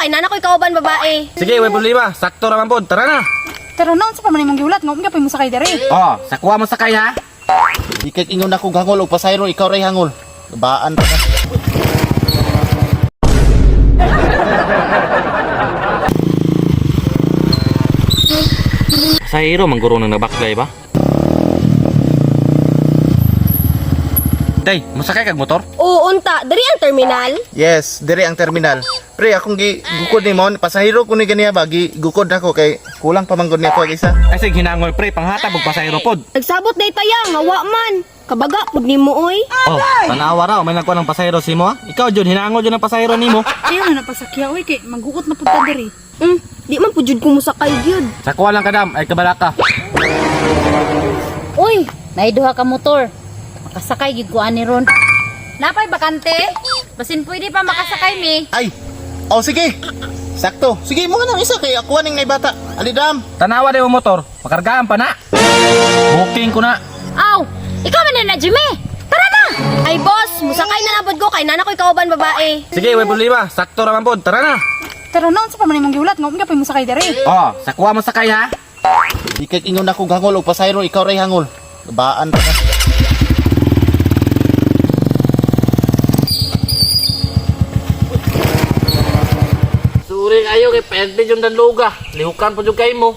kay nana ko kauban babae. Sige, way problema. Sakto naman po. Tara na. Pero naon sa paman imong giulat nga ungga mo sakay diri. Oh, sakuha mo sakay ha. Ikit ingon ako hangol og pasayro ikaw ray hangol. Baan pa ka. Sa hero, mangguro nang nabaklay ba? Day, masakay kag motor? Oo, unta, diri ang terminal. Yes, dire ang terminal. Pre, akong gukod ni mo, pasahero ko ni ganiya ba, gukod ako kay kulang pa manggod niya ako isa. Ay, sige, hinangol pre, panghatag og pasahero pod. Nagsabot day taya, ngawa man. Kabaga pud nimo oy. Oh, tanawa raw, may nagkuha ng pasahero si mo ha? Ikaw, Jud, hinangol Jud ng pasahero ni mo. Ayaw na napasakya oy kay magguot na pud ta diri. Di man pud jud ko musakay gyud. Sakuha lang kadam, ay kabalaka. Uy, naiduha ka motor. Makasakay gid ko ani ron. Napay bakante? Basin pwede pa makasakay mi. Ay, oh sige. Sakto. Sige mo nga nang isa kay ako ning naibata. Alidam. Tanawa din mo motor, pakargaan pa na. Booking ko na. Aw, ikaw man na Jimmy. Tara na. Ay boss, musakay na lang pud ko kay nana ko kauban babae. Sige, way problema. Sakto naman po. Tara na. Pero naon sa paman imong giulat nga ungga mo sakay diri. Oh, sakuha mo sakay ha. Ikit ingon ako hangol og pasayro ikaw ray hangol. Baan pa ka. Suri kayo kay pwede yung danluga. Lihukan po yung kayo mo.